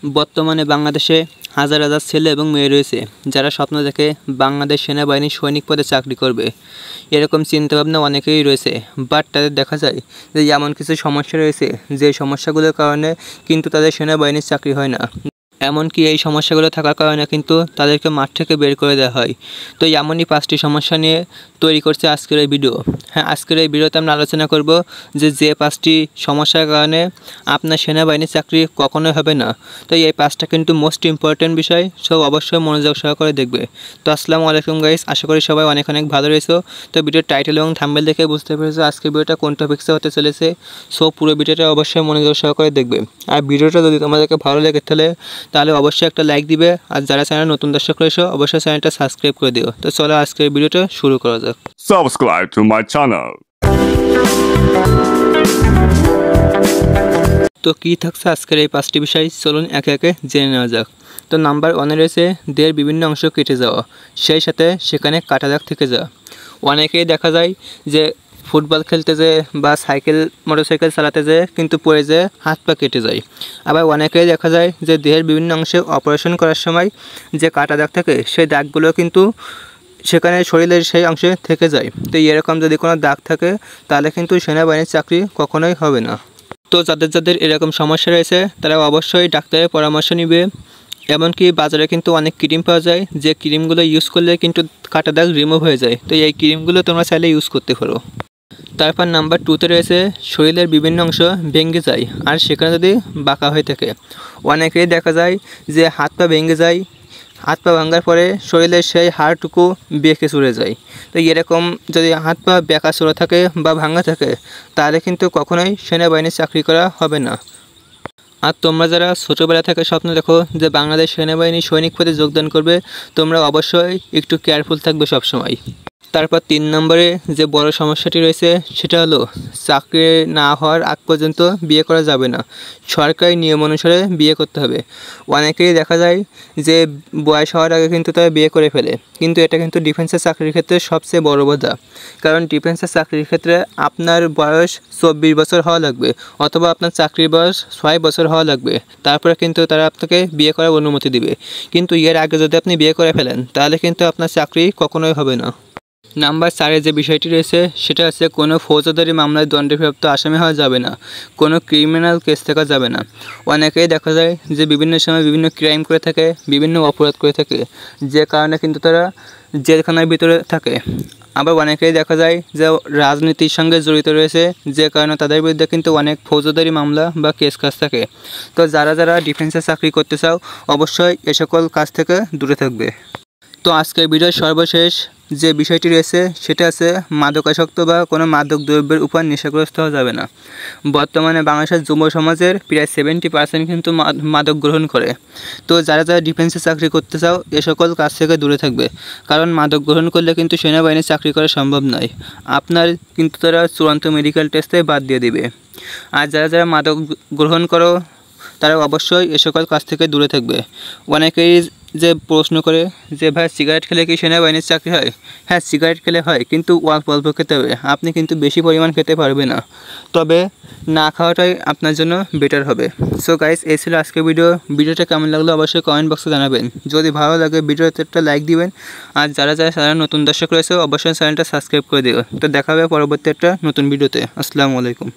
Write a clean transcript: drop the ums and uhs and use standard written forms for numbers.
বর্তমানে বাংলাদেশে হাজার হাজার ছেলে এবং মেয়ে রয়েছে যারা স্বপ্ন দেখে বাংলাদেশ সেনাবাহিনীর সৈনিক পদে চাকরি করবে। এরকম চিন্তাভাবনা অনেকেই রয়েছে, বাট তাদের দেখা যায় যে এমন কিছু সমস্যা রয়েছে যে সমস্যাগুলোর কারণে কিন্তু তাদের সেনাবাহিনীর চাকরি হয় না। এমনকি এই সমস্যাগুলো থাকার কারণে কিন্তু তাদেরকে মাঠ থেকে বের করে দেওয়া হয়। তো এমনই 5টি সমস্যা নিয়ে তৈরি করছে আজকের এই ভিডিও। আজকের এই ভিডিওতে আমরা আলোচনা করব যে 5টি সমস্যার কারণে আপনার সেনাবাহিনীর চাকরি কখনোই হবে না। তো এই 5টা কিন্তু মোস্ট ইম্পর্টেন্ট বিষয়, সব অবশ্যই মনোযোগ সহকারে দেখবে। তো আসসালামু আলাইকুম গাইস, আশা করি সবাই অনেক ভালো রয়েছে। তো ভিডিওর টাইটেল এবং থাম্বনেল দেখে বুঝতে পেরেছো আজকের ভিডিওটা কোন টপিকসে হতে চলেছে। সো পুরো ভিডিওটা অবশ্যই মনোযোগ সহকারে দেখবে। আর ভিডিওটা যদি তোমাদেরকে ভালো লেগে তাহলে অবশ্যই একটা লাইক দিবে, আর যারা চ্যানেল নতুন দর্শক রয়েছে অবশ্যই চ্যানেলটা সাবস্ক্রাইব করে দিও। তো চলো আজকের ভিডিওটা শুরু করা যাক। Subscribe to my channel. তো কী থাকছে আজকের এই 5টি বিষয়, চলুন একে একে জেনে নেওয়া যাক। তো নাম্বার 1 রয়েছে দেহের বিভিন্ন অংশ কেটে যাওয়া, সেই সাথে সেখানে কাটা দাগ থেকে যাওয়া। অনেকেই দেখা যায় যে ফুটবল খেলতে যেয়ে বা মোটরসাইকেল চালাতে যেয়ে কিন্তু পড়ে যেয়ে হাত পা কেটে যায়। আবার অনেকেই দেখা যায় যে দেহের বিভিন্ন অংশে অপারেশন করার সময় যে কাটা দাগ থাকে সেই দাগগুলো কিন্তু সেখানে শরীরের সেই অংশে থেকে যায়। তো এরকম যদি কোনো দাগ থাকে তাহলে কিন্তু সেনাবাহিনীর চাকরি কখনোই হবে না। তো যাদের এরকম সমস্যা রয়েছে তারা অবশ্যই ডাক্তারের পরামর্শ নেবে। এমনকি বাজারে কিন্তু অনেক ক্রিম পাওয়া যায়, যে ক্রিমগুলো ইউজ করলে কিন্তু কাটা দাগ রিমুভ হয়ে যায়। তো এই ক্রিমগুলো তোমরা চাইলে ইউজ করতে পারো। তারপর নাম্বার 2 রয়েছে শরীরের বিভিন্ন অংশ ভেঙে যায় আর সেখানে যদি বাঁকা হয়ে থাকে। অনেকেই দেখা যায় যে হাত পা ভেঙে যায়, হাত পা ভাঙার পরে শরীরের সেই হাড়টুকু বেঁকে চলে যায়। তো এরকম যদি হাত পা বেঁকা চলে থাকে বা ভাঙা থাকে তাহলে কিন্তু কখনোই সেনাবাহিনীর চাকরি করা হবে না। আর তোমরা যারা ছোটোবেলা থেকে স্বপ্ন দেখো যে বাংলাদেশ সেনাবাহিনী সৈনিক পদে যোগদান করবে, তোমরা অবশ্যই একটু কেয়ারফুল থাকবে সবসময়। তারপর 3 নম্বরে যে বড় সমস্যাটি রয়েছে সেটা হলো চাকরি না হওয়ার আগ পর্যন্ত বিয়ে করা যাবে না, সরকারি নিয়ম অনুসারে বিয়ে করতে হবে। অনেকেই দেখা যায় যে বয়স হওয়ার আগে কিন্তু তারা বিয়ে করে ফেলে, কিন্তু এটা কিন্তু ডিফেন্সের চাকরির ক্ষেত্রে সবচেয়ে বড় বাধা। কারণ ডিফেন্সের চাকরির ক্ষেত্রে আপনার বয়স 24 বছর হওয়া লাগবে, অথবা আপনার চাকরির বয়স 6 বছর হওয়া লাগবে, তারপরে কিন্তু তারা আপনাকে বিয়ে করার অনুমতি দিবে। কিন্তু এর আগে যদি আপনি বিয়ে করে ফেলেন তাহলে কিন্তু আপনার চাকরি কখনোই হবে না। নাম্বার 4 যে বিষয়টি রয়েছে সেটা হচ্ছে কোনো ফৌজদারি মামলায় দণ্ডপ্রাপ্ত আসামি হওয়া যাবে না, কোনো ক্রিমিনাল কেস থাকা যাবে না। অনেকেই দেখা যায় যে বিভিন্ন সময় বিভিন্ন ক্রাইম করে থাকে, বিভিন্ন অপরাধ করে থাকে, যে কারণে কিন্তু তারা জেলখানার ভিতরে থাকে। আবার অনেকেই দেখা যায় যে রাজনীতির সঙ্গে জড়িত রয়েছে, যে কারণে তাদের বিরুদ্ধে কিন্তু অনেক ফৌজদারি মামলা বা কেস কাজ থাকে। তো যারা ডিফেন্সে চাকরি করতে চাও অবশ্যই এ সকল কাজ থেকে দূরে থাকবে। তো আজকের ভিডিওর সর্বশেষ যে বিষয়টি রয়েছে সেটা আছে মাদকাসক্ত বা কোনো মাদক দ্রব্যের উপর নেশাগ্রস্ত হওয়া যাবে না। বর্তমানে বাংলাদেশের যুব সমাজের প্রায় 70% কিন্তু মাদক গ্রহণ করে। তো যারা ডিফেন্সে চাকরি করতে চাও এ সকল কাজ থেকে দূরে থাকবে, কারণ মাদক গ্রহণ করলে কিন্তু সেনাবাহিনীর চাকরি করা সম্ভব নয়। আপনার কিন্তু তারা চূড়ান্ত মেডিকেল টেস্টে বাদ দিয়ে দিবে। আর যারা মাদক গ্রহণ করো তারা অবশ্যই এ সকল কাজ থেকে দূরে থাকবে। অনেকেই যে প্রশ্ন করে যে ভাই সিগারেট খেলে কি সেনাবাহিনীর চাকরি হয়? হ্যাঁ, সিগারেট খেলে হয়, কিন্তু অল্প খেতে হবে। আপনি কিন্তু বেশি পরিমাণ খেতে পারবে না, তবে না খাওয়াটাই আপনার জন্য বেটার হবে। সো গাইস, এই ছিল আজকের ভিডিওটা কেমন লাগলো অবশ্যই কমেন্ট বক্সে জানাবেন। যদি ভালো লাগে ভিডিওতে একটা লাইক দিবেন, আর যারা চ্যানেল নতুন দর্শক রয়েছে অবশ্যই চ্যানেলটা সাবস্ক্রাইব করে দিও। তো দেখা হবে পরবর্তী একটা নতুন ভিডিওতে। আসসালামু আলাইকুম।